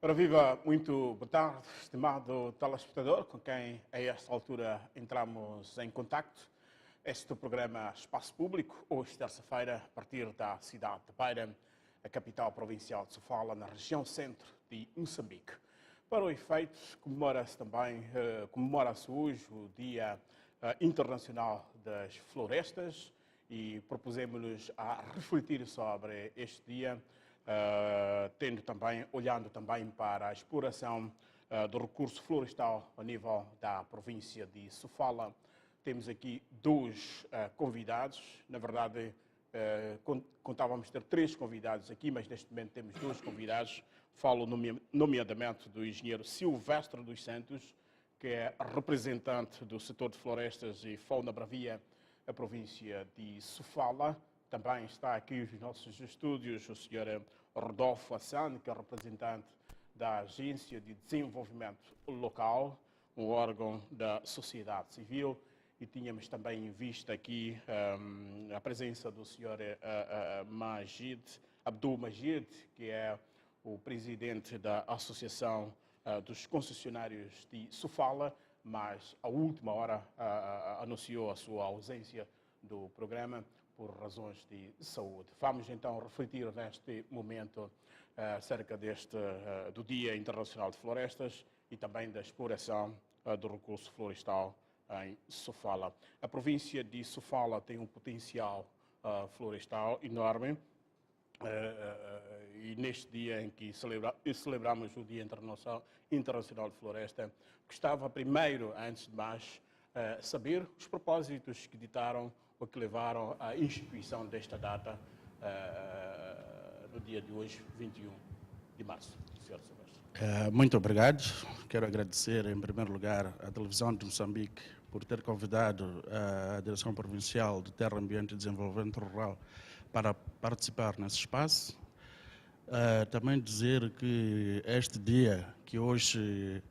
Ora viva, muito boa tarde, estimado telespectador, com quem a esta altura entramos em contacto. Este é o programa Espaço Público, hoje terça-feira, a partir da cidade de Beira, a capital provincial de Sofala, na região centro de Moçambique. Para o efeito, comemora-se hoje o Dia Internacional das Florestas e propusemos-nos a refletir sobre este dia, olhando também para a exploração do recurso florestal a nível da província de Sofala. Temos aqui dois convidados, na verdade contávamos ter três convidados aqui, mas neste momento temos dois convidados. Falo nomeadamente do engenheiro Silvestre dos Santos, que é representante do setor de florestas e fauna bravia da província de Sofala. Também está aqui nos nossos estúdios o senhor Rodolfo Hassan, que é representante da Agência de Desenvolvimento Local, um órgão da sociedade civil. E tínhamos também em vista aqui a presença do senhor Abdul Majid, que é o presidente da Associação dos Concessionários de Sofala, mas à última hora anunciou a sua ausência do programa por razões de saúde. Vamos então refletir neste momento acerca do Dia Internacional de Florestas e também da exploração do recurso florestal em Sofala. A província de Sofala tem um potencial florestal enorme e neste dia em que celebramos o Dia Internacional de Floresta, gostava primeiro, antes de mais, saber os propósitos que ditaram ou que levaram à instituição desta data no dia de hoje, 21 de março. Sr. Silvestre. Muito obrigado. Quero agradecer, em primeiro lugar, à Televisão de Moçambique por ter convidado a Direção Provincial de Terra, Ambiente e Desenvolvimento Rural para participar nesse espaço. Também dizer que este dia que hoje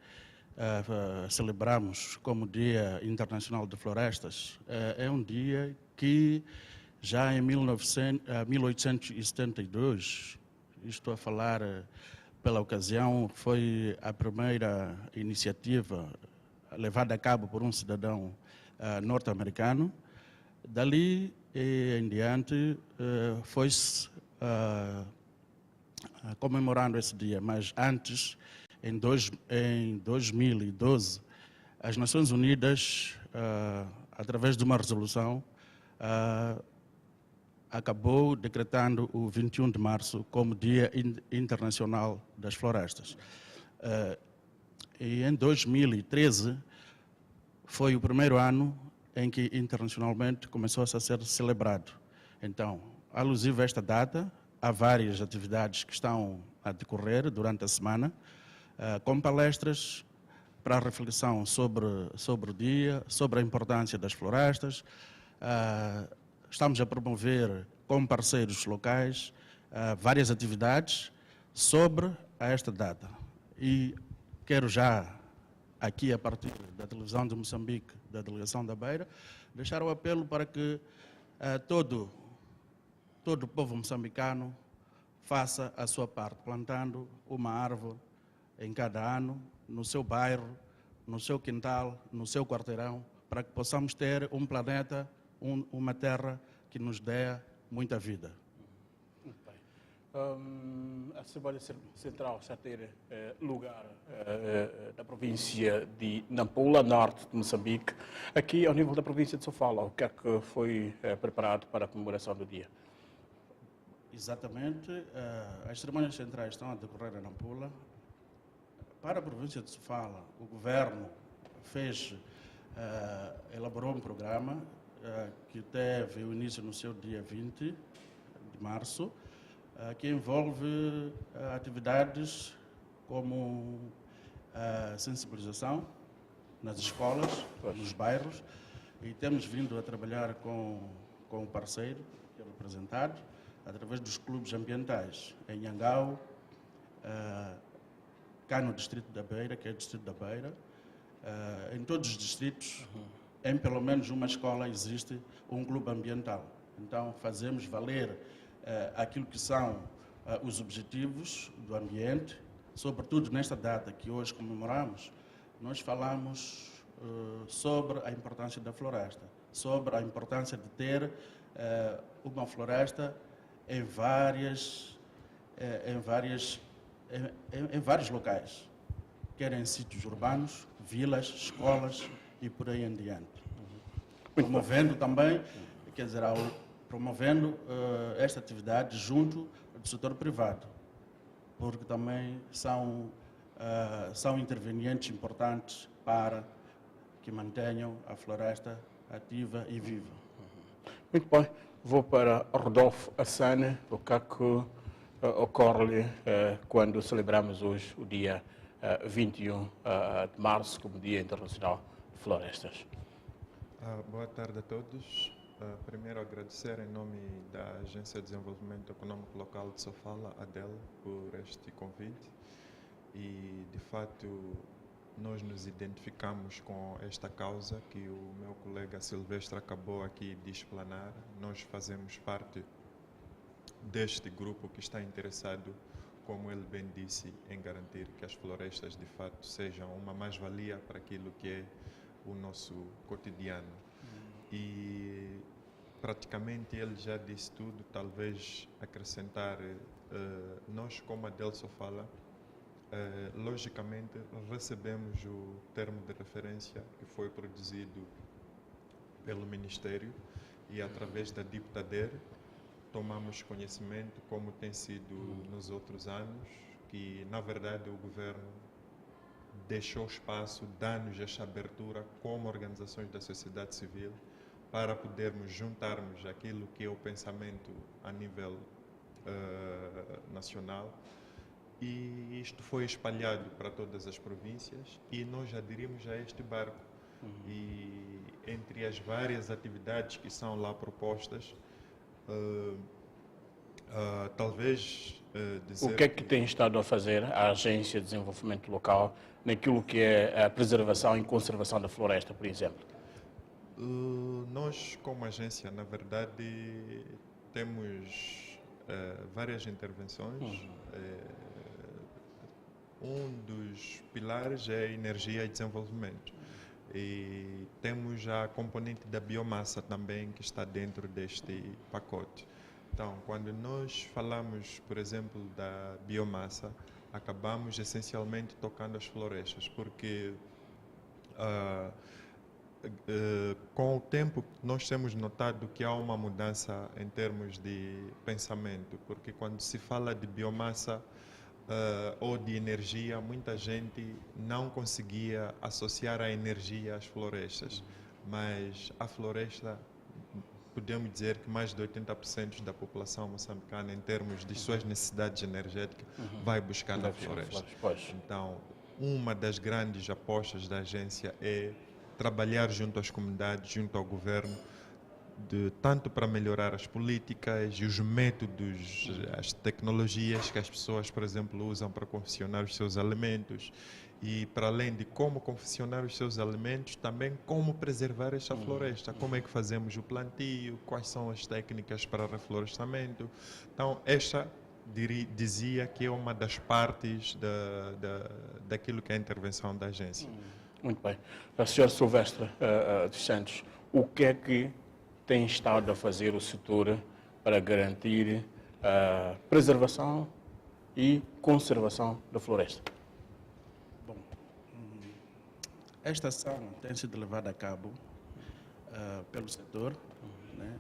celebramos como Dia Internacional de Florestas é um dia que já em 1872, estou a falar pela ocasião, foi a primeira iniciativa levada a cabo por um cidadão norte-americano. Dali em diante foi-se comemorando esse dia, mas antes, em 2012, as Nações Unidas, através de uma resolução, acabou decretando o 21 de março como Dia Internacional das Florestas. E em 2013 foi o primeiro ano em que internacionalmente começou-se a ser celebrado. Então, alusivo a esta data, há várias atividades que estão a decorrer durante a semana, com palestras para reflexão sobre o dia, sobre a importância das florestas. Estamos a promover com parceiros locais várias atividades sobre esta data. E quero já, aqui a partir da Televisão de Moçambique, da Delegação da Beira, deixar o apelo para que todo o povo moçambicano faça a sua parte, plantando uma árvore em cada ano, no seu bairro, no seu quintal, no seu quarteirão, para que possamos ter um planeta, uma terra que nos dê muita vida. Muito bem. A Assembleia Central está a ter lugar na província de Nampula, norte de Moçambique. Aqui, ao nível da província de Sofala, o que é que foi preparado para a comemoração do dia? Exatamente. As cerimônias centrais estão a decorrer em Nampula. Para a província de Sofala, o governo elaborou um programa que teve o início no seu dia 20 de março, que envolve atividades como sensibilização nas escolas, nos bairros, e temos vindo a trabalhar com o parceiro, que é representado, através dos clubes ambientais, em Nhangau, cá no distrito da Beira, que é o distrito da Beira, em todos os distritos, em pelo menos uma escola existe um clube ambiental. Então fazemos valer aquilo que são os objetivos do ambiente, sobretudo nesta data que hoje comemoramos, nós falamos sobre a importância da floresta, sobre a importância de ter uma floresta em vários locais, quer em sítios urbanos, vilas, escolas e por aí em diante. Promovendo também, promovendo esta atividade junto do setor privado, porque também são intervenientes importantes para que mantenham a floresta ativa e viva. Muito bem. Vou para Rodolfo Assane. O que é que ocorre quando celebramos hoje o dia 21 de março como Dia Internacional de Florestas? Boa tarde a todos. Primeiro agradecer em nome da Agência de Desenvolvimento Econômico Local de Sofala, ADEL, por este convite. E, de fato, nós nos identificamos com esta causa que o meu colega Silvestre acabou aqui de explanar. Nós fazemos parte deste grupo que está interessado, como ele bem disse, em garantir que as florestas, de fato, sejam uma mais-valia para aquilo que é o nosso cotidiano. E praticamente ele já disse tudo, talvez acrescentar, nós como a ADEL Sofala, logicamente recebemos o termo de referência que foi produzido pelo Ministério e através da DIPTADER tomamos conhecimento, como tem sido nos outros anos, que na verdade o Governo deixou espaço, dá-nos esta abertura como organizações da sociedade civil para podermos juntarmos aquilo que é o pensamento a nível nacional, e isto foi espalhado para todas as províncias e nós aderimos a este barco. E entre as várias atividades que são lá propostas, talvez dizer... O que é que tem estado a fazer a Agência de Desenvolvimento Local naquilo que é a preservação e conservação da floresta, por exemplo? Nós, como agência, na verdade, temos várias intervenções. Um dos pilares é a energia e desenvolvimento. E temos a componente da biomassa também que está dentro deste pacote. Então, quando nós falamos, por exemplo, da biomassa, acabamos essencialmente tocando as florestas, porque com o tempo nós temos notado que há uma mudança em termos de pensamento, porque quando se fala de biomassa ou de energia, muita gente não conseguia associar a energia às florestas, mas a floresta, podemos dizer que mais de 80% da população moçambicana, em termos de suas necessidades energéticas, vai buscar na floresta. Então, uma das grandes apostas da agência é trabalhar junto às comunidades, junto ao governo, tanto para melhorar as políticas e os métodos, as tecnologias que as pessoas, por exemplo, usam para confeccionar os seus alimentos, e para além de como confeccionar os seus alimentos, também como preservar esta floresta, como é que fazemos o plantio, quais são as técnicas para reflorestamento. Então, esta dizia que é uma das partes daquilo que é a intervenção da agência. Muito bem. A senhora Silvestre dos Santos, o que é que tem estado a fazer o setor para garantir a preservação e conservação da floresta? Bom, esta ação tem sido levada a cabo pelo setor, né,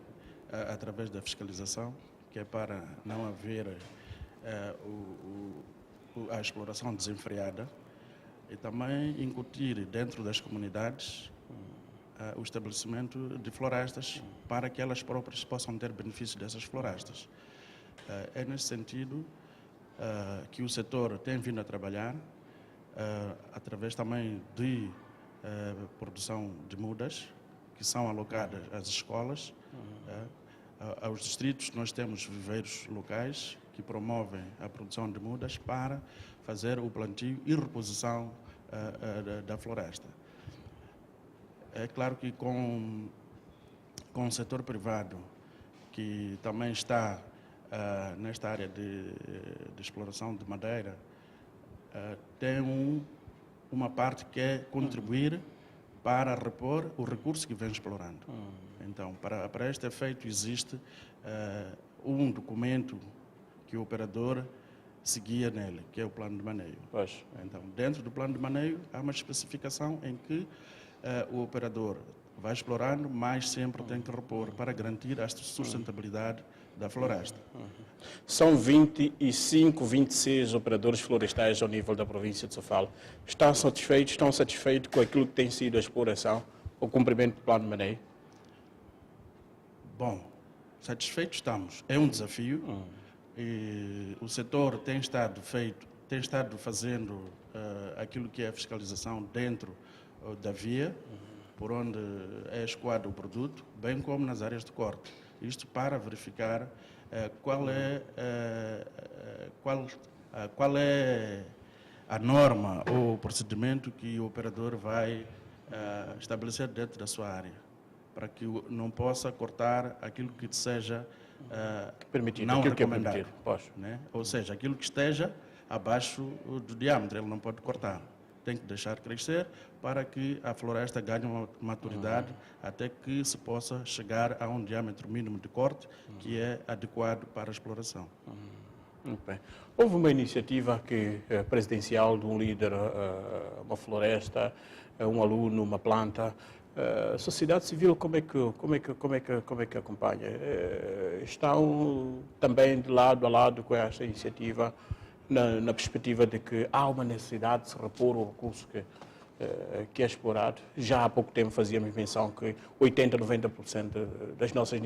através da fiscalização, que é para não haver a exploração desenfreada, e também incutir dentro das comunidades o estabelecimento de florestas para que elas próprias possam ter benefício dessas florestas. É nesse sentido que o setor tem vindo a trabalhar, através também de produção de mudas, que são alocadas às escolas. Aos distritos nós temos viveiros locais que promovem a produção de mudas para fazer o plantio e reposição da floresta. É claro que com o setor privado, que também está nesta área de exploração de madeira, tem uma parte que é contribuir para repor o recurso que vem explorando. Então, para este efeito, existe um documento que o operador seguia nele, que é o plano de maneio. Pois. Então, dentro do plano de maneio, há uma especificação em que o operador vai explorando, mas sempre tem que repor para garantir a sustentabilidade da floresta. São 25, 26 operadores florestais ao nível da província de Sofala. Estão satisfeitos com aquilo que tem sido a exploração, o cumprimento do plano de maneio? Bom, satisfeitos estamos. É um desafio. E o setor tem estado fazendo aquilo que é a fiscalização dentro da via, por onde é escoado o produto, bem como nas áreas de corte. Isto para verificar qual é a norma ou o procedimento que o operador vai estabelecer dentro da sua área, para que não possa cortar aquilo que seja Permitido, não aquilo que é recomendado, permitido. Pois. né? Ou seja, aquilo que esteja abaixo do diâmetro, ele não pode cortar. Tem que deixar crescer para que a floresta ganhe uma maturidade até que se possa chegar a um diâmetro mínimo de corte que é adequado para a exploração. Muito bem. Houve uma iniciativa presidencial de um líder, uma floresta, um aluno, uma planta. A sociedade civil como é que acompanha? Estão também de lado a lado com esta iniciativa na perspectiva de que há uma necessidade de se repor o recurso que é explorado. Já há pouco tempo fazíamos menção que 80%, 90% das nossas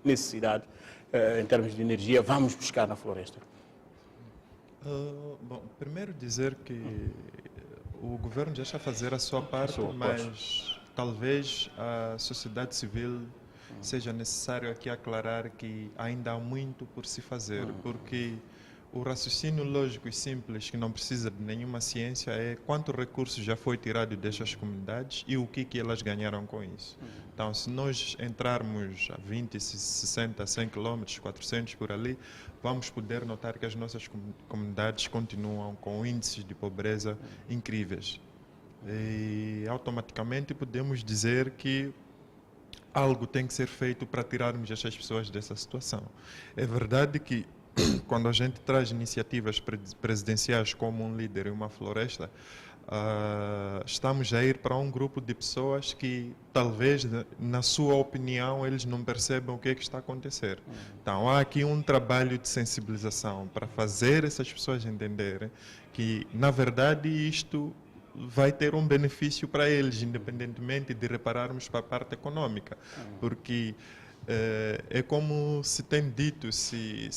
necessidades em termos de energia vamos buscar na floresta. Bom, primeiro dizer que o governo já está a fazer a sua parte, mas talvez a sociedade civil seja necessário aqui aclarar que ainda há muito por se fazer, porque o raciocínio lógico e simples, que não precisa de nenhuma ciência, é quanto recurso já foi tirado destas comunidades e o que elas ganharam com isso. Então, se nós entrarmos a 20, 60, 100 quilômetros, 400 por ali, vamos poder notar que as nossas comunidades continuam com índices de pobreza incríveis. E automaticamente podemos dizer que algo tem que ser feito para tirarmos essas pessoas dessa situação. É verdade que quando a gente traz iniciativas presidenciais como um líder em uma floresta, estamos a ir para um grupo de pessoas que talvez, na sua opinião, eles não percebam o que é que está a acontecer. Então há aqui um trabalho de sensibilização para fazer essas pessoas entenderem que, na verdade, isto vai ter um benefício para eles, independentemente de repararmos para a parte econômica, porque é como se tem dito, se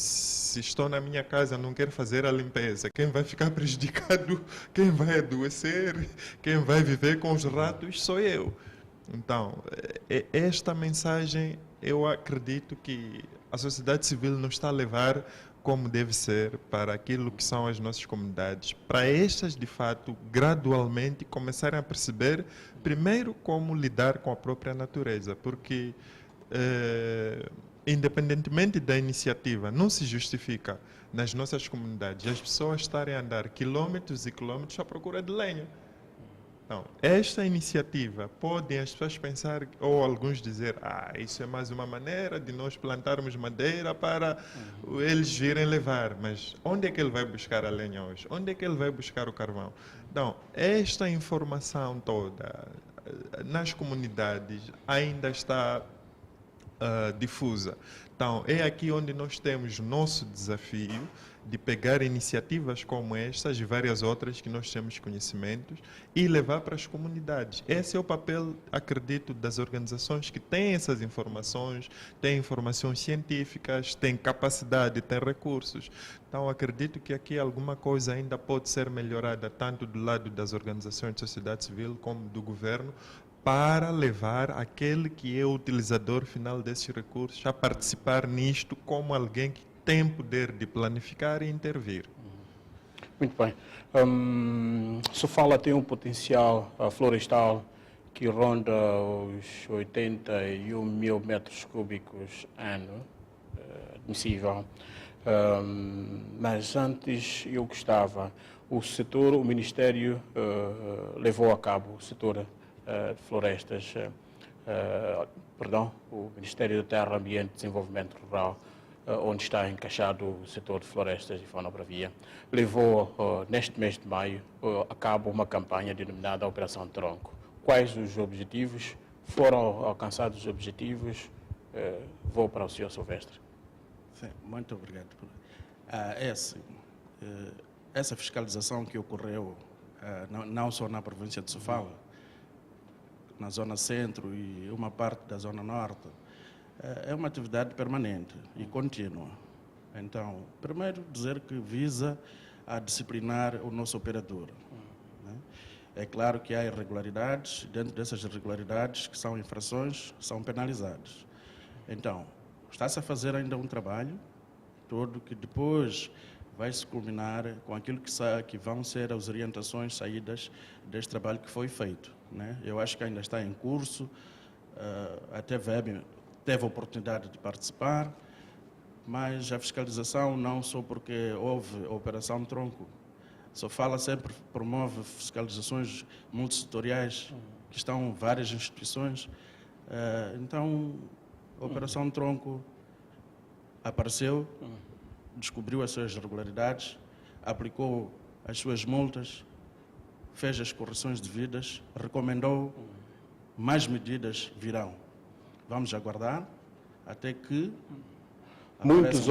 estou na minha casa, não quero fazer a limpeza, quem vai ficar prejudicado, quem vai adoecer, quem vai viver com os ratos sou eu. Então, esta mensagem eu acredito que a sociedade civil não está a levar como deve ser para aquilo que são as nossas comunidades, para estas, de fato, gradualmente começarem a perceber, primeiro, como lidar com a própria natureza, porque independentemente da iniciativa, não se justifica nas nossas comunidades as pessoas estarem a andar quilômetros e quilômetros à procura de lenha. Então, esta iniciativa, podem as pessoas pensar, ou alguns dizer, isso é mais uma maneira de nós plantarmos madeira para eles virem levar, mas onde é que ele vai buscar a lenha hoje? Onde é que ele vai buscar o carvão? Então, esta informação toda nas comunidades ainda está difusa. Então, é aqui onde nós temos o nosso desafio de pegar iniciativas como estas e várias outras que nós temos conhecimentos e levar para as comunidades. Esse é o papel, acredito, das organizações que têm essas informações, têm informações científicas, têm capacidade, têm recursos. Então, acredito que aqui alguma coisa ainda pode ser melhorada, tanto do lado das organizações de sociedade civil como do governo, para levar aquele que é o utilizador final desses recursos a participar nisto como alguém que tem poder de planificar e intervir. Muito bem. Sofala tem um potencial florestal que ronda os 81 mil metros cúbicos ano, admissível. Mas antes eu gostava, o Ministério levou a cabo, o setor de florestas, o Ministério da Terra, Ambiente e Desenvolvimento Rural, onde está encaixado o setor de florestas e fauna bravia, levou neste mês de maio a cabo uma campanha denominada Operação Tronco. Quais os objetivos? Foram alcançados os objetivos? Vou para o Sr. Silvestre. Sim, muito obrigado. Essa fiscalização que ocorreu não só na província de Sofala, na zona centro e uma parte da zona norte, é uma atividade permanente e contínua. Então, primeiro dizer que visa a disciplinar o nosso operador. Né? É claro que há irregularidades, dentro dessas irregularidades, que são infrações, são penalizadas. Então, está-se a fazer ainda um trabalho todo que depois vai se culminar com aquilo que vão ser as orientações saídas deste trabalho que foi feito. Né? Eu acho que ainda está em curso, a TVM teve a oportunidade de participar, mas a fiscalização não só porque houve a Operação Tronco, Sofala sempre promove fiscalizações multissetoriais, que estão várias instituições. Então, a Operação Tronco apareceu, descobriu as suas irregularidades, aplicou as suas multas, fez as correções devidas, recomendou, mais medidas virão. Vamos aguardar até que muitos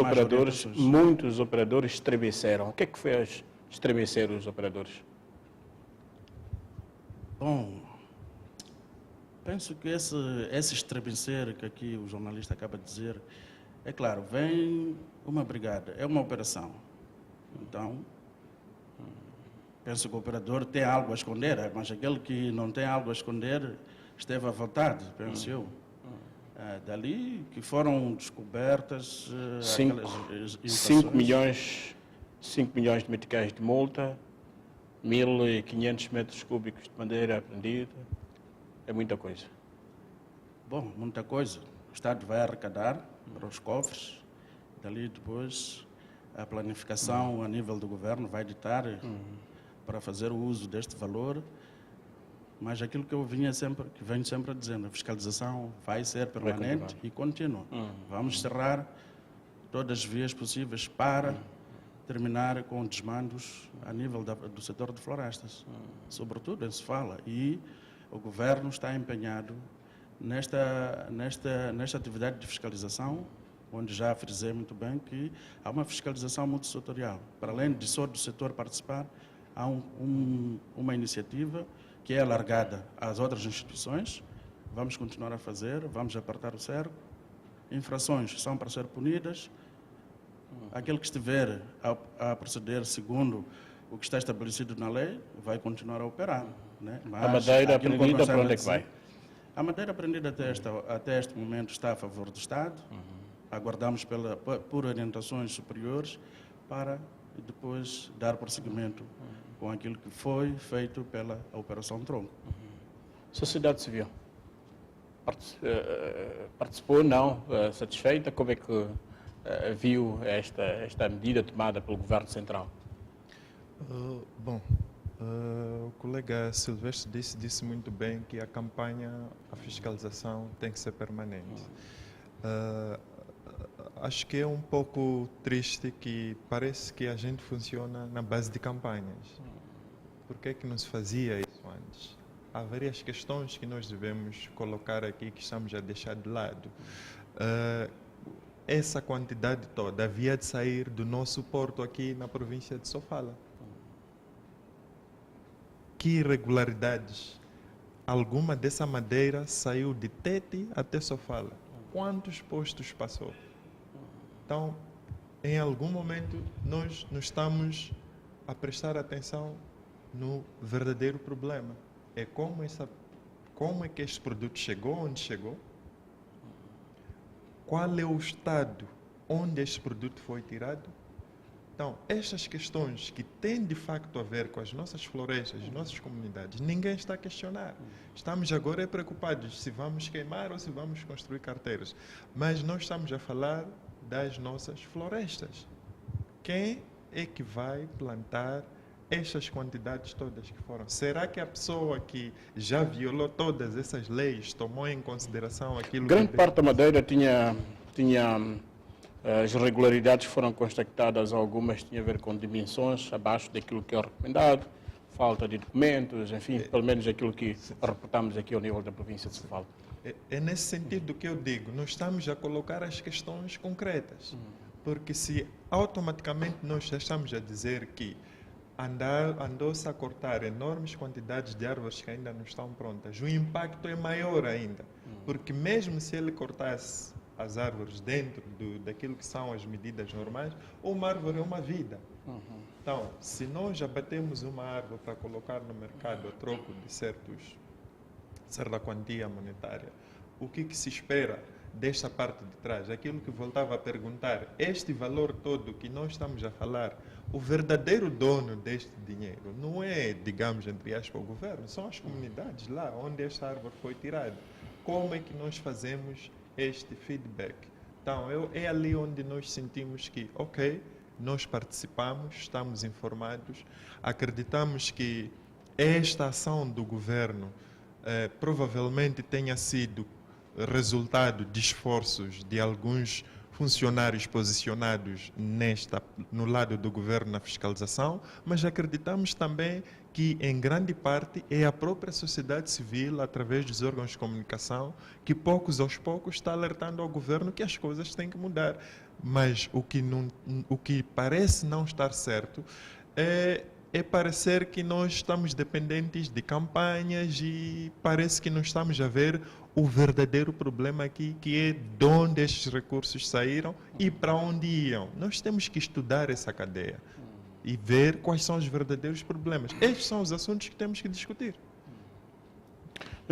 operadores estremeceram. O que é que fez estremecer os operadores? Bom, penso que esse estremecer que aqui o jornalista acaba de dizer, é claro, vem uma brigada, é uma operação. Então, penso que o operador tem algo a esconder, mas aquele que não tem algo a esconder esteve à vontade, penso eu. Dali que foram descobertas aquelas 5 milhões de meticais de multa, 1.500 metros cúbicos de madeira apreendida. É muita coisa. Bom, muita coisa. O Estado vai arrecadar para os cofres, dali depois a planificação a nível do governo vai ditar para fazer o uso deste valor, mas aquilo que eu venho sempre dizendo, a fiscalização vai ser permanente e contínua. Vamos cerrar todas as vias possíveis para terminar com desmandos a nível do setor de florestas, sobretudo em Sofala, e o governo está empenhado nesta atividade de fiscalização, onde já frisei muito bem que há uma fiscalização multissetorial. Para além de só do setor participar, há uma iniciativa que é alargada às outras instituições. Vamos continuar a fazer, vamos apertar o cerco. Infrações são para ser punidas. Aquele que estiver a proceder segundo o que está estabelecido na lei vai continuar a operar. Né? Mas a madeira apreendida para onde é que vai? A madeira apreendida até este momento está a favor do Estado. Aguardamos por orientações superiores para depois dar prosseguimento com aquilo que foi feito pela Operação Tronco. Sociedade civil participou, não? Satisfeita? Como é que viu esta medida tomada pelo Governo Central? O colega Silvestre disse muito bem que a campanha, a fiscalização tem que ser permanente. Acho que é um pouco triste que parece que a gente funciona na base de campanhas. Por que é que não se fazia isso antes? Há várias questões que nós devemos colocar aqui que estamos a deixar de lado. Essa quantidade toda havia de sair do nosso porto aqui na província de Sofala. Que irregularidades? Alguma dessa madeira saiu de Tete até Sofala. Quantos postos passou? Então, em algum momento, nós não estamos a prestar atenção no verdadeiro problema. É como é que este produto chegou onde chegou? Qual é o estado onde este produto foi tirado? Então, estas questões que têm de facto a ver com as nossas florestas, as nossas comunidades, ninguém está a questionar. Estamos agora preocupados se vamos queimar ou se vamos construir carteiras. Mas nós estamos a falar das nossas florestas. Quem é que vai plantar estas quantidades todas que foram? Será que a pessoa que já violou todas essas leis tomou em consideração aquilo Grande que... parte da madeira tinha as irregularidades foram constatadas, algumas tinham a ver com dimensões abaixo daquilo que é recomendado, falta de documentos, enfim, pelo menos aquilo que reportamos aqui ao nível da província de Sofala. É nesse sentido que eu digo, nós estamos a colocar as questões concretas, porque se automaticamente nós já estamos a dizer que andou-se a cortar enormes quantidades de árvores que ainda não estão prontas, o impacto é maior ainda, porque mesmo se ele cortasse as árvores dentro daquilo que são as medidas normais, uma árvore é uma vida. Então, se nós abatemos uma árvore para colocar no mercado a troco de certa quantia monetária, o que se espera desta parte de trás? Aquilo que voltava a perguntar, este valor todo que nós estamos a falar, o verdadeiro dono deste dinheiro não é, digamos, entre aspas, o governo, são as comunidades lá onde esta árvore foi tirada. Como é que nós fazemos este feedback? Então, é ali onde nós sentimos que, ok, nós participamos, estamos informados, acreditamos que esta ação do governo provavelmente tenha sido resultado de esforços de alguns funcionários posicionados no lado do governo na fiscalização, mas acreditamos também que, em grande parte, é a própria sociedade civil, através dos órgãos de comunicação, que poucos aos poucos está alertando ao governo que as coisas têm que mudar. Mas o que parece não estar certo é parecer que nós estamos dependentes de campanhas e parece que não estamos a ver o verdadeiro problema aqui, que é de onde estes recursos saíram e para onde iam. Nós temos que estudar essa cadeia e ver quais são os verdadeiros problemas. Estes são os assuntos que temos que discutir.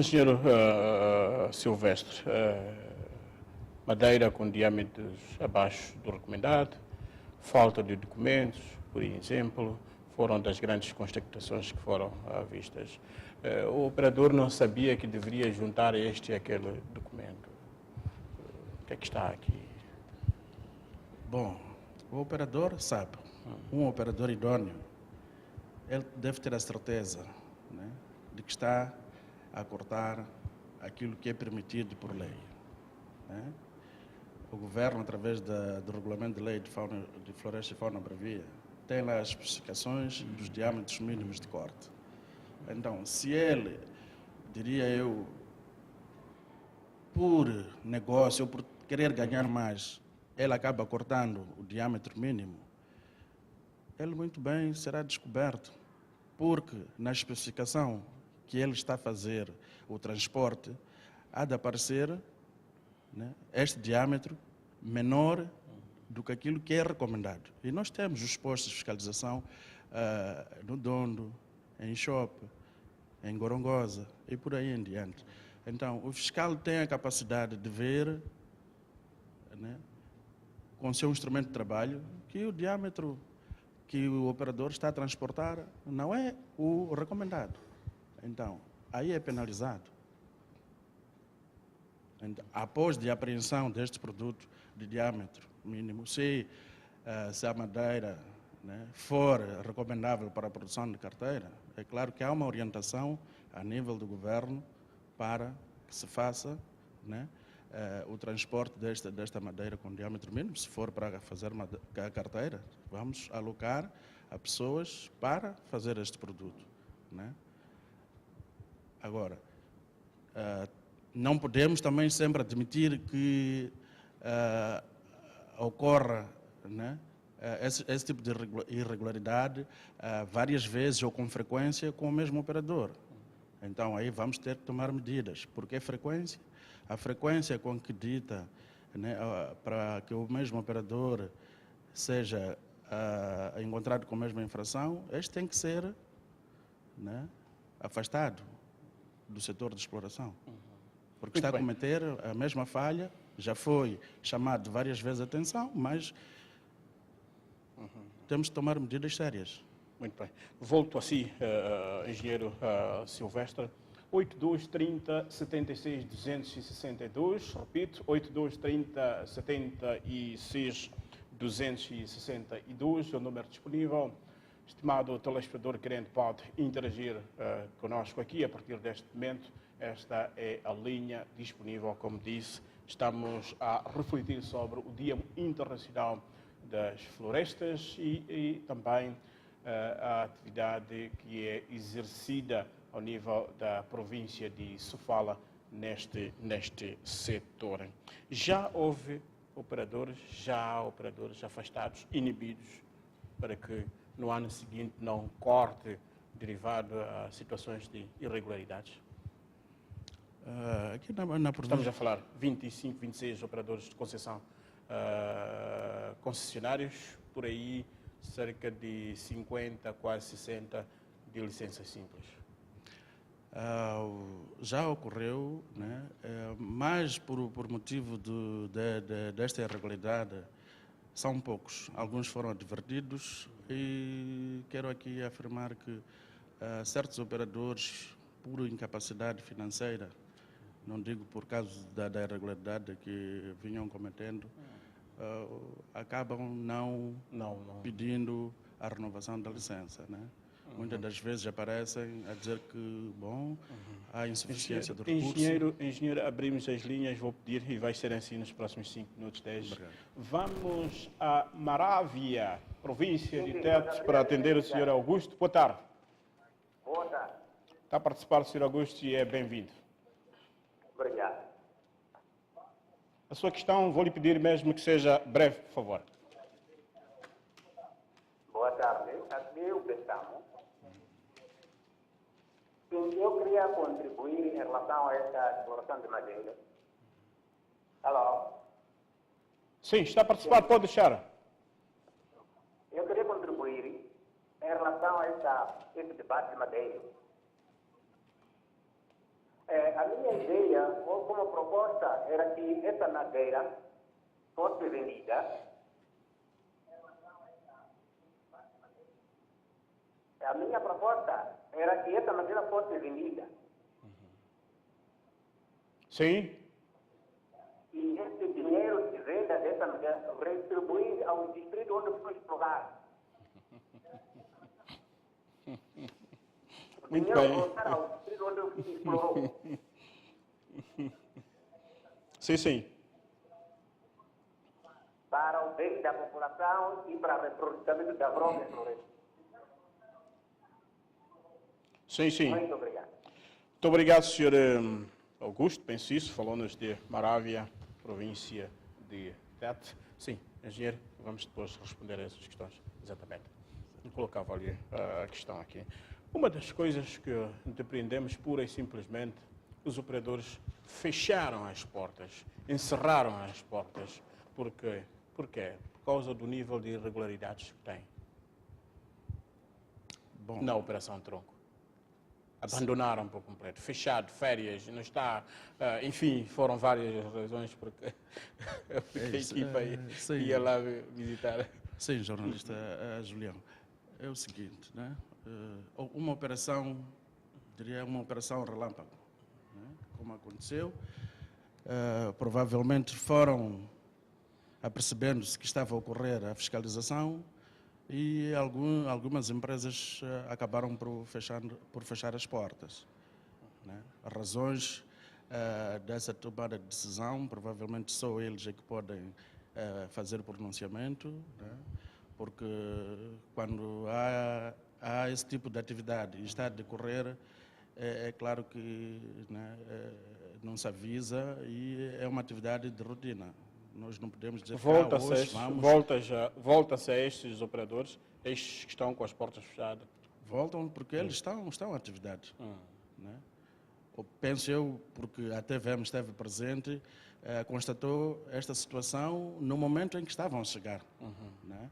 Senhor Silvestre, madeira com diâmetros abaixo do recomendado, falta de documentos, por exemplo, foram das grandes constatações que foram vistas. O operador não sabia que deveria juntar este e aquele documento. O que é que está aqui? Bom, o operador sabe. Um operador idôneo, ele deve ter a certeza, né, de que está a cortar aquilo que é permitido por lei. Né? O governo, através do regulamento de lei de floresta e fauna bravia, tem lá as especificações dos diâmetros mínimos de corte. Então, se ele, diria eu, por negócio ou por querer ganhar mais, ele acaba cortando o diâmetro mínimo, ele muito bem será descoberto, porque na especificação que ele está a fazer o transporte, há de aparecer, né, este diâmetro menor do que aquilo que é recomendado. E nós temos os postos de fiscalização no Dondo, em Chope, em Gorongosa e por aí em diante. Então, o fiscal tem a capacidade de ver, né, com o seu instrumento de trabalho, que o diâmetro que o operador está a transportar não é o recomendado. Então, aí é penalizado. Então, após a apreensão deste produto de diâmetro mínimo, se a madeira, né, for recomendável para a produção de carteira, é claro que há uma orientação a nível do governo para que se faça, né, o transporte desta madeira com diâmetro mínimo. Se for para fazer a carteira, vamos alocar a pessoas para fazer este produto. Né? Agora, não podemos também sempre admitir que ocorra, né, esse tipo de irregularidade várias vezes ou com frequência com o mesmo operador. Então, aí vamos ter que tomar medidas. Porque a frequência com que dita, né, para que o mesmo operador seja encontrado com a mesma infração, este tem que ser, né, afastado do setor de exploração. Porque está a cometer a mesma falha, já foi chamado várias vezes a atenção, mas temos que tomar medidas sérias. Muito bem. Volto a si, engenheiro Silvestre. 8230 76 262, repito, 8230 76 262 é o número disponível. Estimado telespectador querente, pode interagir conosco aqui a partir deste momento. Esta é a linha disponível, como disse. Estamos a refletir sobre o Dia Internacional das Florestas e também a atividade que é exercida ao nível da província de Sofala neste setor. Já houve operadores afastados, inibidos, para que no ano seguinte não corte derivado a situações de irregularidades? Aqui na província... Estamos a falar 25, 26 operadores de concessão concessionários, por aí cerca de 50, quase 60 de licenças simples. Já ocorreu, né? Mas por motivo desta irregularidade, são poucos. Alguns foram advertidos e quero aqui afirmar que certos operadores, por incapacidade financeira, não digo por causa da irregularidade que vinham cometendo, acabam não pedindo a renovação da licença, né? Muitas das vezes aparecem a dizer que, há insuficiência de recursos. Engenheiro, abrimos as linhas, vou pedir e vai ser assim nos próximos 5 minutos, 10. Obrigado. Vamos a Marávia, província de Tete, para atender o senhor Augusto. Boa tarde. Boa tarde. Está a participar o senhor Augusto e é bem-vindo. Obrigado. A sua questão, vou lhe pedir mesmo que seja breve, por favor. Boa tarde. Eu pensamos. Eu queria contribuir em relação a esta exploração de madeira. Alô? Sim, está a participar, pode deixar. Eu queria contribuir em relação a esse debate de madeira. A minha ideia, ou como proposta, era que essa madeira fosse vendida. A minha proposta era que essa madeira fosse vendida. Sim. E esse dinheiro de venda dessa madeira retribuir ao distrito onde foi explorado. Muito dinheiro bem. voltar ao distrito onde se explorou. Sim. Para o bem da população e para o reaproveitamento da própria floresta. Sim. Muito obrigado. Muito obrigado, senhor Augusto, penso isso, falou-nos de Marávia, província de Tete. Sim, engenheiro, vamos depois responder a essas questões, exatamente. Eu colocava ali a questão aqui. Uma das coisas que depreendemos pura e simplesmente, os operadores fecharam as portas, encerraram as portas. Por quê? Por causa do nível de irregularidades que tem na Operação Tronco. Abandonaram por completo, fechado, férias, não está, enfim, foram várias razões porque a equipa ia lá visitar. Sim, jornalista Julião, é o seguinte, né? Uma operação, diria uma operação relâmpago, né? Como aconteceu, provavelmente foram apercebendo-se que estava a ocorrer a fiscalização e algumas empresas acabaram por fechar as portas, né? As razões dessa tomada de decisão, provavelmente só eles é que podem fazer o pronunciamento, né? Porque quando há esse tipo de atividade e está a decorrer, é claro que, né, não se avisa e é uma atividade de rotina. Nós não podemos dizer hoje vamos... Volta-se a estes operadores, estes que estão com as portas fechadas? Voltam porque eles estão em atividade. Né? Penso eu, porque a TVM esteve presente, constatou esta situação no momento em que estavam a chegar. Né?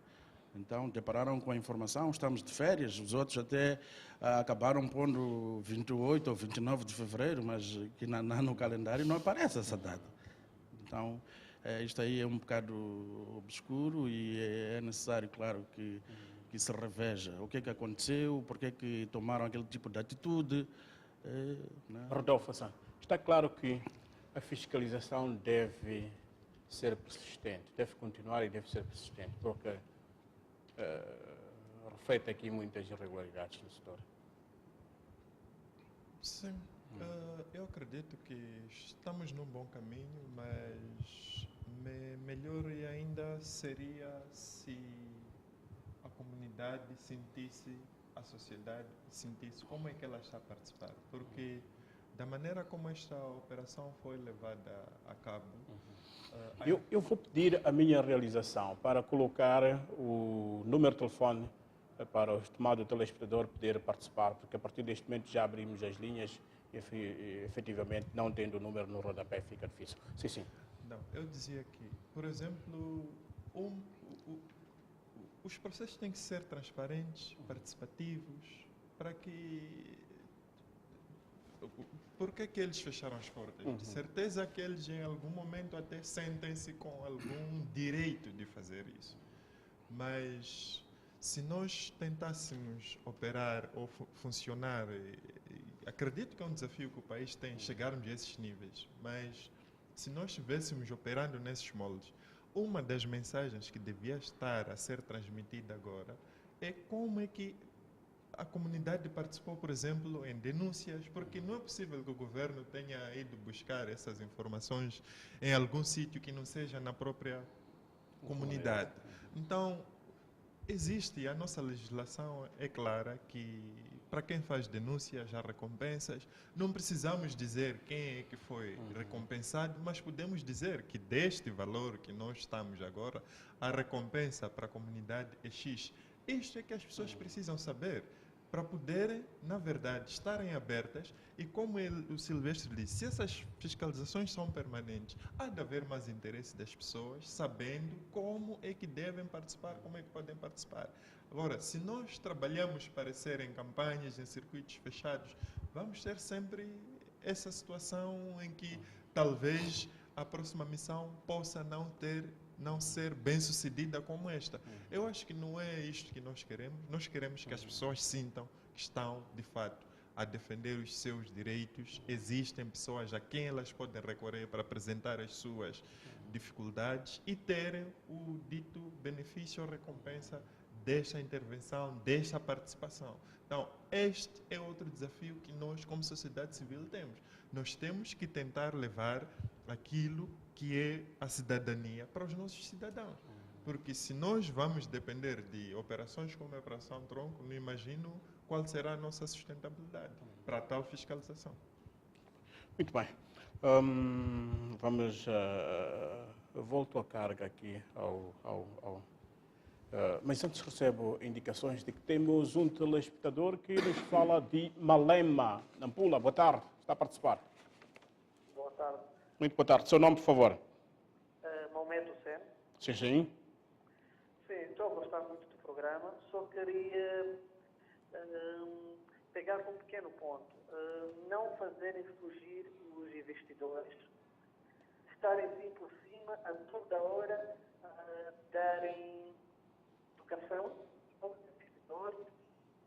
Então, depararam com a informação, estamos de férias, os outros até acabaram pondo 28 ou 29 de fevereiro, mas que no calendário não aparece essa data. Então, isto aí é um bocado obscuro e é necessário, claro, que se reveja o que é que aconteceu, porque é que tomaram aquele tipo de atitude. Né? Rodolfo, está claro que a fiscalização deve ser persistente, deve continuar e deve ser persistente, porque reflete aqui muitas irregularidades no setor. Sim, eu acredito que estamos num bom caminho, mas melhor ainda seria se a comunidade sentisse, a sociedade sentisse como é que ela está a participar, porque da maneira como esta operação foi levada a cabo... Eu vou pedir a minha realização para colocar o número de telefone para o estimado telespectador poder participar, porque a partir deste momento já abrimos as linhas e efetivamente não tendo o número no rodapé fica difícil. Sim, sim. Não, eu dizia que, por exemplo, os processos têm que ser transparentes, participativos, para que... Por que eles fecharam as portas? De certeza que eles em algum momento até sentem-se com algum direito de fazer isso. Mas se nós tentássemos operar ou funcionar, acredito que é um desafio que o país tem, chegarmos a esses níveis, mas se nós estivéssemos operando nesses moldes, uma das mensagens que devia estar a ser transmitida agora é como é que a comunidade participou, por exemplo, em denúncias, porque não é possível que o governo tenha ido buscar essas informações em algum sítio que não seja na própria comunidade. Então, existe, a nossa legislação é clara que para quem faz denúncias há recompensas. Não precisamos dizer quem é que foi recompensado, mas podemos dizer que deste valor que nós estamos agora, a recompensa para a comunidade é X. Isto é que as pessoas precisam saber para poderem, na verdade, estarem abertas e, como o Silvestre disse, se essas fiscalizações são permanentes, há de haver mais interesse das pessoas, sabendo como é que devem participar, como é que podem participar. Agora, se nós trabalhamos para ser em campanhas, em circuitos fechados, vamos ter sempre essa situação em que talvez a próxima missão possa não ser bem sucedida como esta. Eu acho que não é isto que nós queremos. Nós queremos que as pessoas sintam que estão, de fato, a defender os seus direitos. Existem pessoas a quem elas podem recorrer para apresentar as suas dificuldades e terem o dito benefício ou recompensa desta intervenção, desta participação. Então, este é outro desafio que nós, como sociedade civil, temos. Nós temos que tentar levar aquilo que é a cidadania para os nossos cidadãos. Porque se nós vamos depender de operações como a Operação Tronco, não imagino qual será a nossa sustentabilidade para tal fiscalização. Muito bem. Eu volto à carga aqui mas antes recebo indicações de que temos um telespectador que nos fala de Malema, Nampula. Boa tarde, está a participar. Boa tarde. Muito boa tarde. Seu nome, por favor? Mahomet Hussein. Sim, sim. Sim, estou a gostar muito do programa. Só queria pegar um pequeno ponto. Não fazerem fugir os investidores. Estarem assim por cima, a toda hora, darem educação aos investidores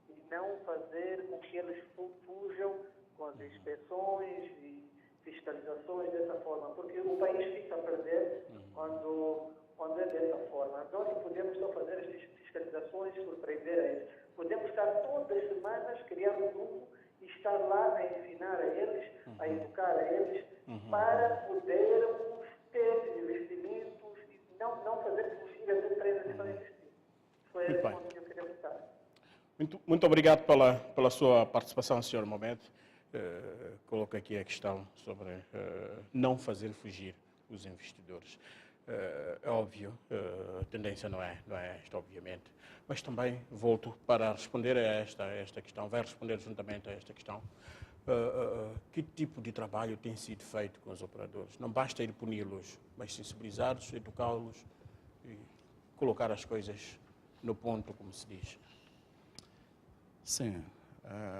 e não fazer com que eles fujam com as inspeções e fiscalizações dessa forma, porque o país fica a perder quando é dessa forma. Nós não podemos só fazer as fiscalizações por prender a eles. Podemos estar todas as semanas, criar um grupo e estar lá a ensinar a eles, a educar a eles, para podermos ter investimentos e não fazer fugir as empresas que estão a investir. Foi esse ponto que eu queria botar. Muito obrigado pela sua participação, Sr. Mohamed. Coloco aqui a questão sobre não fazer fugir os investidores. É óbvio, a tendência não é esta, obviamente, mas também volto para responder a esta questão, vai responder juntamente a esta questão. Que tipo de trabalho tem sido feito com os operadores? Não basta ir puni-los, mas sensibilizá-los, educá-los e colocar as coisas no ponto, como se diz. Sim.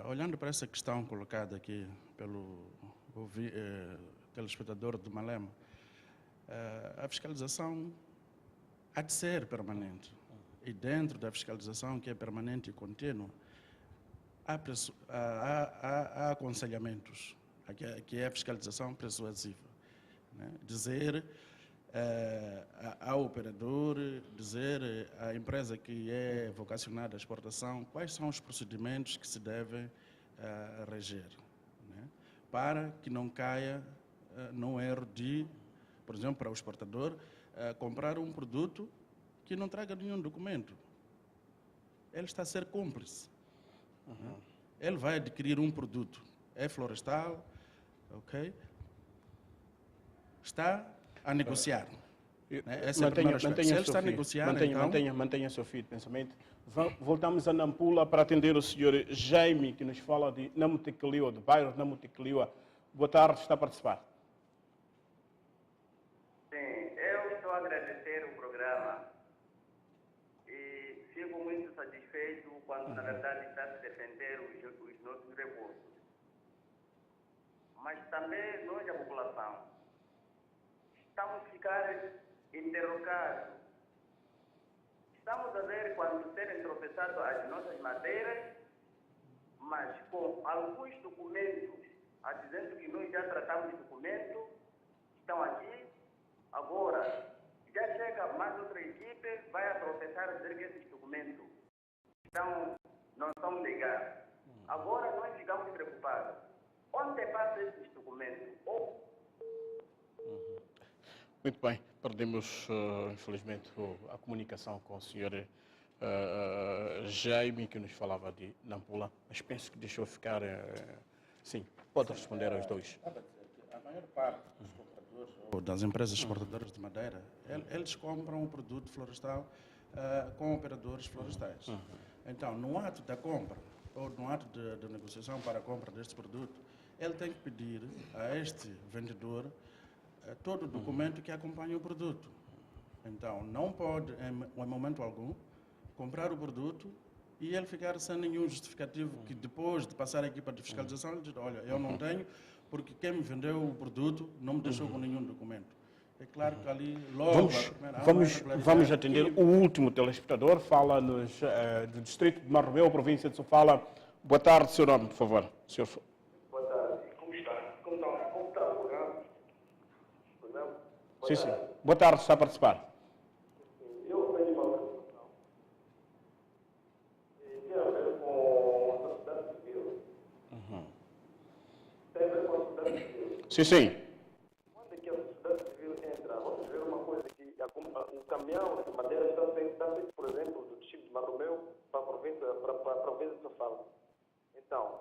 Olhando para essa questão colocada aqui pelo telespectador do Malema, a fiscalização há de ser permanente. E dentro da fiscalização, que é permanente e contínua, há aconselhamentos, que é a fiscalização persuasiva. Né? Dizer ao operador dizer à empresa que é vocacionada à exportação quais são os procedimentos que se devem reger, né? Para que não caia no erro de, por exemplo, para o exportador, comprar um produto que não traga nenhum documento. Ele está a ser cúmplice. Né? Ele vai adquirir um produto, é florestal, ok? Está a negociar. Né? Essa é a primeira aspecto. Se ele está a negociar, mantenha seu fio de pensamento. Voltamos a Nampula para atender o senhor Jaime, que nos fala de Namutequiliwa, do bairro Namutequiliwa. Boa tarde, está a participar. Sim, eu estou a agradecer o programa e fico muito satisfeito quando, na verdade, está a se defender os nossos recursos. Mas também nós, a população, estamos a ficar interrogados. Estamos a ver quando serem tropeçadas as nossas madeiras, mas com alguns documentos, a dizendo que nós já tratamos de documentos, estão aqui, agora já chega mais outra equipe, vai a tropeçar a dizer que esses documentos não são legais. Agora nós ficamos preocupados. Onde passam esses documentos? Muito bem, perdemos, infelizmente, a comunicação com o senhor Jaime, que nos falava de Nampula, mas penso que deixou ficar. Sim, pode responder aos dois. A maior parte dos compradores ou das empresas exportadoras de madeira, eles compram o produto florestal com operadores florestais. Então, no ato da compra, ou no ato de negociação para a compra deste produto, ele tem que pedir a este vendedor todo o documento que acompanha o produto. Então, não pode, em momento algum, comprar o produto e ele ficar sem nenhum justificativo que depois de passar a equipa de fiscalização, ele diz, olha, eu não tenho, porque quem me vendeu o produto não me deixou com nenhum documento. É claro que ali, logo... Vamos atender o último telespectador, fala-nos do distrito de Marromeu, província de Sofala. Boa tarde, seu nome, por favor. Senhor... Boa tarde. Como está? Como está o programa? Sim. Boa tarde, está a participar. Eu tenho uma questão. Tem a ver com a sociedade civil. Tem a ver com a sociedade civil. Sim. Quando é que a sociedade civil entra? Vamos ver uma coisa que o caminhão de madeira está feito, por exemplo, do distrito de Marromeu para a província de Sofala. Então,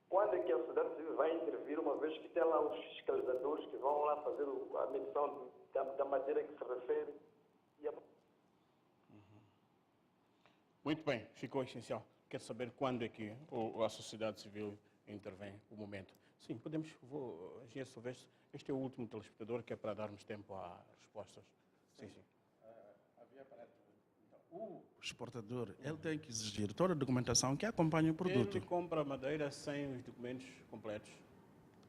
quando é que a sociedade civil vai intervir, uma vez que tem lá os fiscalizadores que vão lá fazer a medição da madeira que se refere? Muito bem, ficou essencial. Quero saber quando é que a sociedade civil intervém, o momento. Sim, podemos, engenheiro Silvestre, este é o último telespectador, que é para darmos tempo a respostas. Sim. O exportador, ele tem que exigir toda a documentação que acompanha o produto. Ele compra madeira sem os documentos completos.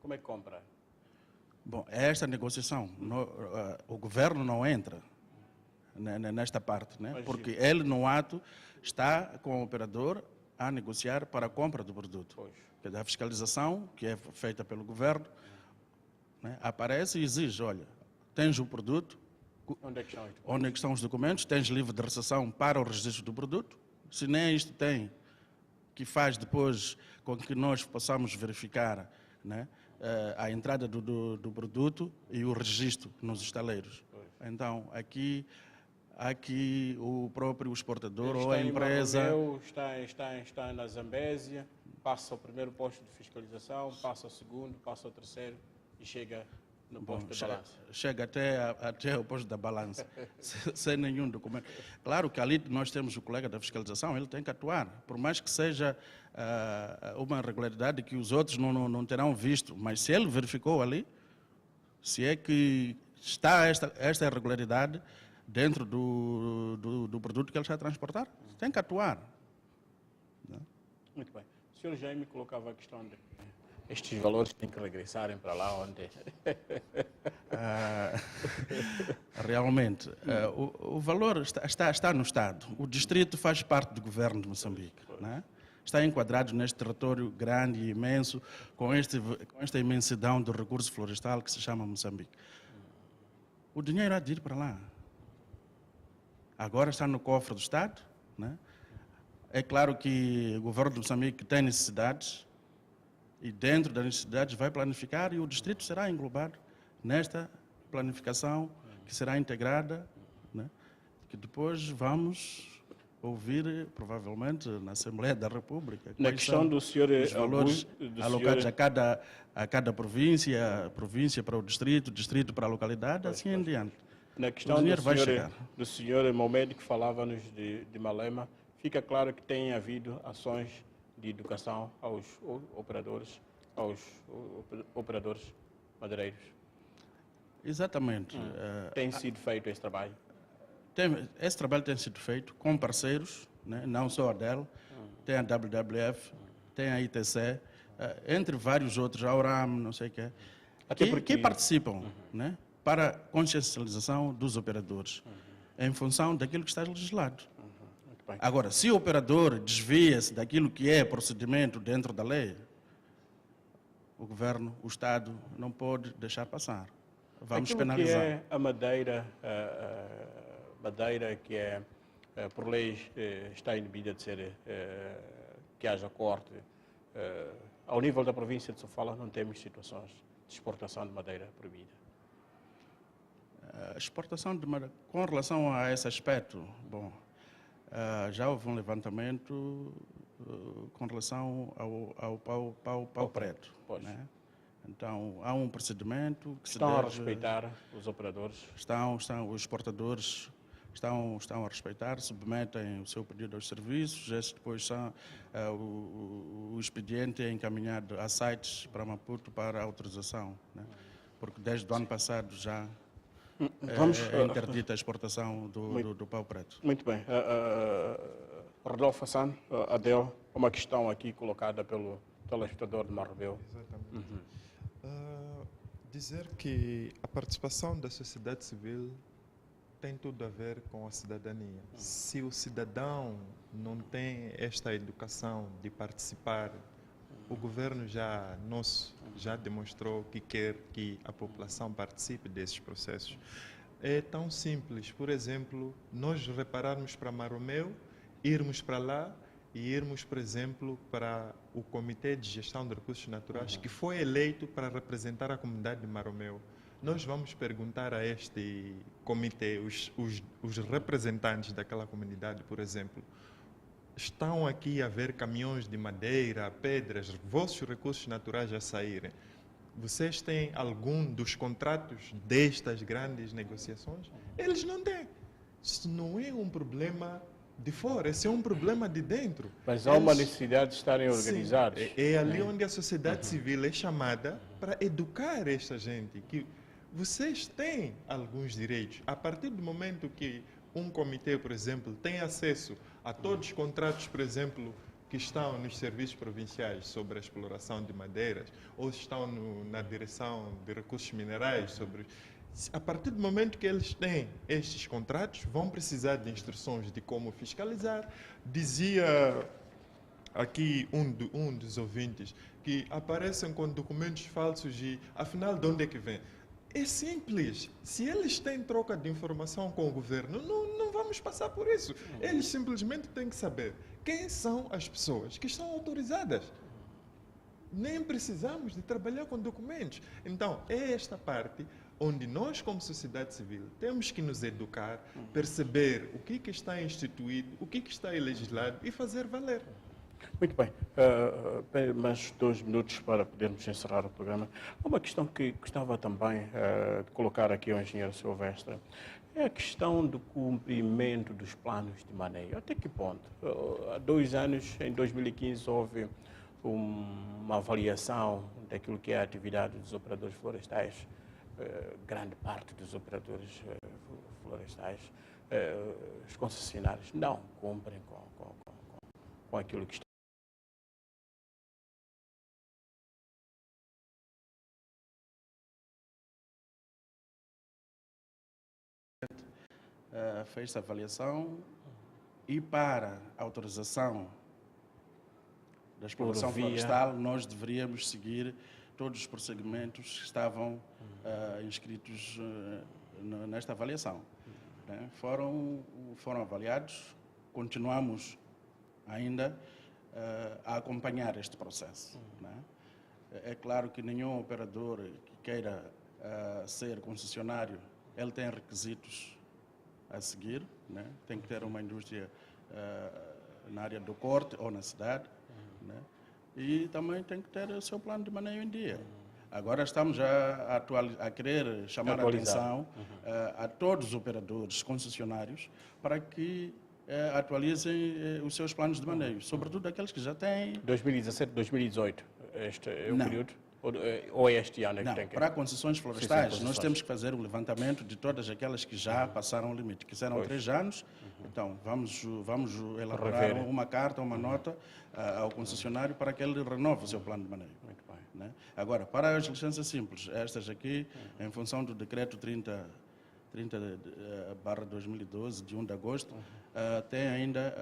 Como é que compra? Bom, esta negociação, o governo não entra nesta parte, né? Porque ele, no ato, está com o operador a negociar para a compra do produto. Pois. A fiscalização, que é feita pelo governo, né? Aparece e exige, olha, tens o produto, onde é que estão os documentos, tens livre de recepção para o registro do produto, se nem isto tem, que faz depois com que nós possamos verificar, né, a entrada do produto e o registro nos estaleiros. Então, aqui o próprio exportador ou a empresa... Está na Zambésia, passa o primeiro posto de fiscalização, passa o segundo, passa o terceiro e chega no posto de balança. Chega até o posto da balança, sem nenhum documento. Claro que ali nós temos o colega da fiscalização, ele tem que atuar, por mais que seja uma irregularidade que os outros não terão visto, mas se ele verificou ali, se é que está esta irregularidade dentro do produto que ele está a transportar, tem que atuar. Muito bem. O senhor Jaime colocava a questão de estes valores têm que regressarem para lá onde... Realmente, o valor está no Estado. O distrito faz parte do governo de Moçambique. Né? Está enquadrado neste território grande e imenso, com esta imensidão do recurso florestal que se chama Moçambique. o dinheiro há de ir para lá. Agora está no cofre do Estado, né? É claro que o governo de Moçambique tem necessidades e dentro das necessidades vai planificar e o distrito será englobado nesta planificação que será integrada, né? Que depois vamos ouvir, provavelmente, na Assembleia da República. Na questão do senhor os valores do alocados senhor... a cada província, província para o distrito, distrito para a localidade, assim em diante. Na O questão dinheiro vai chegar. do senhor Mohamed, que falava-nos de Malema, fica claro que tem havido ações de educação aos operadores madeireiros. Exatamente. Tem sido feito esse trabalho? Esse trabalho tem sido feito com parceiros, né? Não só a DEL, tem a WWF, tem a ITC, entre vários outros, a ORAM, não sei o quê, que participam, né? Para a consciencialização dos operadores, em função daquilo que está legislado. Muito bem. Agora, se o operador desvia-se daquilo que é procedimento dentro da lei, o governo, o Estado, não pode deixar passar. Vamos Aquilo penalizar. que é a madeira, que é, por lei, está inibida de ser, que haja corte. Ao nível da província de Sofala, não temos situações de exportação de madeira proibida. A exportação de madeira, com relação a esse aspecto, bom, já houve um levantamento com relação ao pau preto. Né? Então, há um procedimento que estão a respeitar os operadores? Os exportadores estão a respeitar, submetem o seu pedido aos serviços, esse depois o expediente é encaminhado a sites para Maputo para autorização, né? Porque desde o ano passado já é interdita a exportação do pau preto. Muito bem. Rodolfo Hassan, Adel, uma questão aqui colocada pelo telespectador de Marrobeu. Exatamente. Dizer que a participação da sociedade civil tem tudo a ver com a cidadania. Se o cidadão não tem esta educação de participar, o governo já demonstrou que quer que a população participe desses processos. É tão simples, por exemplo, nós repararmos para Marromeu, irmos para lá e irmos, por exemplo, para o Comitê de Gestão de Recursos Naturais, que foi eleito para representar a comunidade de Marromeu. Nós vamos perguntar a este comitê, os representantes daquela comunidade, por exemplo, estão aqui a ver caminhões de madeira, pedras, vossos recursos naturais a saírem. Vocês têm algum dos contratos destas grandes negociações? Eles não têm. Isso não é um problema de fora, esse é um problema de dentro. Mas há uma necessidade de estarem organizados. Sim, é ali onde a sociedade civil é chamada para educar esta gente, que vocês têm alguns direitos. A partir do momento que um comitê, por exemplo, tem acesso a todos os contratos, por exemplo, que estão nos serviços provinciais sobre a exploração de madeiras, ou estão na direção de recursos minerais, a partir do momento que eles têm estes contratos, vão precisar de instruções de como fiscalizar. Dizia aqui um dos ouvintes que aparecem com documentos falsos e, afinal, de onde é que vem? É simples. Se eles têm troca de informação com o governo, não vamos passar por isso. Eles simplesmente têm que saber quem são as pessoas que estão autorizadas. Nem precisamos de trabalhar com documentos. Então, é esta parte onde nós, como sociedade civil, temos que nos educar, perceber o que está instituído, o que está legislado e fazer valer. Muito bem. Mais 2 minutos para podermos encerrar o programa. Uma questão que gostava também de colocar aqui ao engenheiro Silvestre é a questão do cumprimento dos planos de manejo. Até que ponto? Há 2 anos, em 2015, houve uma avaliação daquilo que é a atividade dos operadores florestais. Grande parte dos operadores florestais, os concessionários, não cumprem com aquilo que está. Fez a avaliação e para a autorização da exploração florestal nós deveríamos seguir todos os procedimentos que estavam inscritos nesta avaliação. Né? Foram avaliados, continuamos ainda a acompanhar este processo. Né? É claro que nenhum operador que queira ser concessionário, ele tem requisitos a seguir, né? Tem que ter uma indústria na área do corte ou na cidade, né? E também tem que ter o seu plano de manejo em dia. Agora estamos já a querer chamar a atenção a todos os operadores concessionários para que atualizem os seus planos de manejo, sobretudo aqueles que já têm... 2017, 2018, este é o Não. período? Ou é este ano é que Não, tem que... para concessões florestais, concessões. nós temos que fazer um levantamento de todas aquelas que já passaram o limite, que serão 3 anos. Então, vamos elaborar Rever. uma carta, uma nota ao concessionário para que ele renove o seu plano de manejo. Muito bem. Né? Agora, para as licenças simples, estas aqui, em função do decreto 30/2012, de 1 de agosto, tem ainda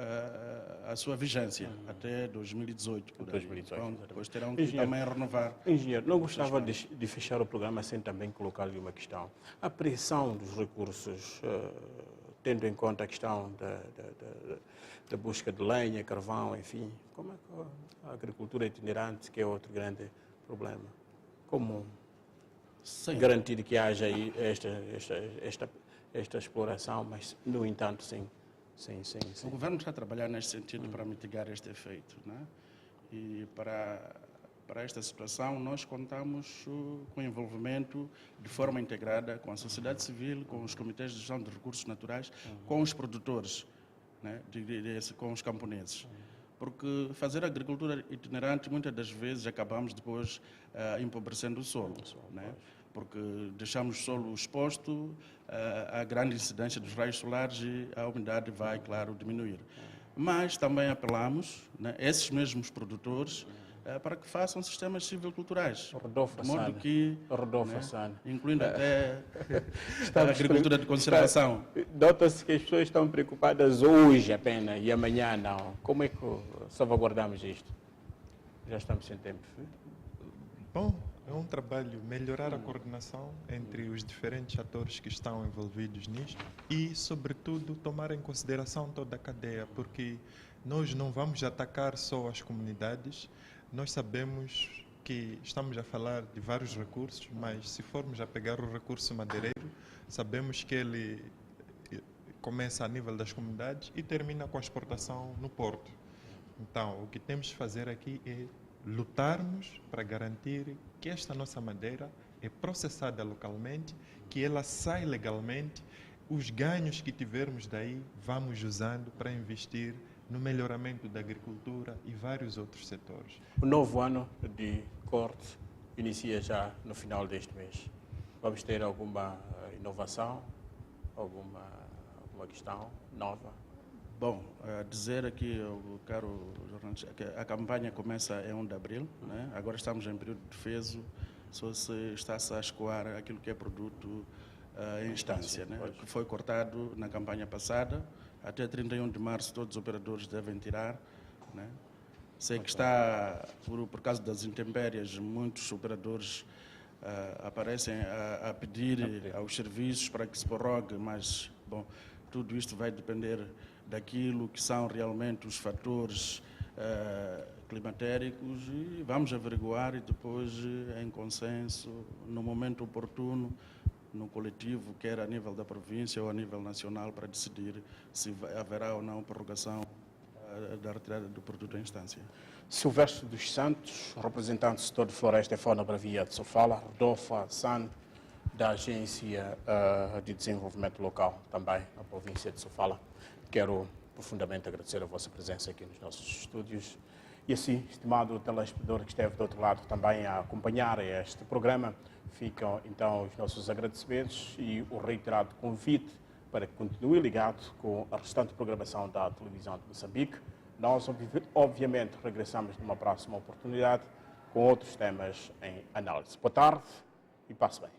a sua vigência até 2018. Por aí. 2018, Então, exatamente. depois terão que Engenheiro, também renovar. Engenheiro, não gostava de fechar o programa sem também colocar-lhe uma questão. A pressão dos recursos, tendo em conta a questão da busca de lenha, carvão, enfim, como é que a agricultura itinerante, que é outro grande problema, como Sim. garantir que haja aí esta exploração, mas, no entanto, sem. O governo está a trabalhar neste sentido para mitigar este efeito. Né? E para esta situação, nós contamos com o envolvimento de forma integrada com a sociedade civil, com os comitês de gestão de recursos naturais, com os produtores, né? Com os camponeses. Porque fazer agricultura itinerante, muitas das vezes, acabamos depois empobrecendo o solo. Né? Porque deixamos o solo exposto à grande incidência dos raios solares e a umidade vai, claro, diminuir. Mas também apelamos, né, esses mesmos produtores para que façam sistemas silviculturais, Rodolfo de modo Assane. que, Rodolfo né, Assane. incluindo até a agricultura de conservação. Nota-se que as pessoas estão preocupadas hoje apenas e amanhã não. Como é que salvaguardamos isto? Já estamos sem tempo. Bom, é um trabalho melhorar a coordenação entre os diferentes atores que estão envolvidos nisto e, sobretudo, tomar em consideração toda a cadeia, porque nós não vamos atacar só as comunidades. Nós sabemos que estamos a falar de vários recursos, mas se formos a pegar o recurso madeireiro, sabemos que ele começa a nível das comunidades e termina com a exportação no porto. Então, o que temos de fazer aqui é lutarmos para garantir que esta nossa madeira é processada localmente, que ela sai legalmente, os ganhos que tivermos daí vamos usando para investir no melhoramento da agricultura e vários outros setores. O novo ano de corte inicia já no final deste mês. Vamos ter alguma inovação, alguma questão nova? Bom, dizer aqui, caro jornalista, que a campanha começa em 1 de abril, né? Agora estamos em período de defeso, só se está-se a escoar aquilo que é produto em instância, né? Que foi cortado na campanha passada. Até 31 de março todos os operadores devem tirar. Né? Sei que está, por causa das intempéries, muitos operadores aparecem a pedir aos serviços para que se prorrogue, mas, bom, tudo isto vai depender daquilo que são realmente os fatores climatéricos e vamos averiguar e depois, em consenso, no momento oportuno, no coletivo, quer a nível da província ou a nível nacional, para decidir se haverá ou não prorrogação da retirada do produto em instância. Silvestre dos Santos, representante do setor de floresta e fauna para Via de Sofala, Rodolfo Assane, da Agência de Desenvolvimento Local, também na província de Sofala. Quero profundamente agradecer a vossa presença aqui nos nossos estúdios. E assim, estimado telespectador que esteve do outro lado também a acompanhar este programa, ficam então os nossos agradecimentos e o reiterado convite para que continue ligado com a restante programação da televisão de Moçambique. Nós, obviamente, regressamos numa próxima oportunidade com outros temas em análise. Boa tarde e passe bem.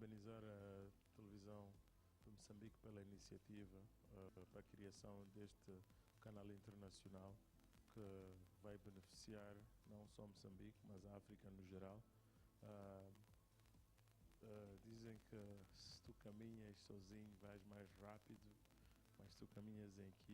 parabenizar a televisão de Moçambique pela iniciativa para a criação deste canal internacional que vai beneficiar não só Moçambique, mas a África no geral. Dizem que se tu caminhas sozinho vais mais rápido, mas se tu caminhas em equipe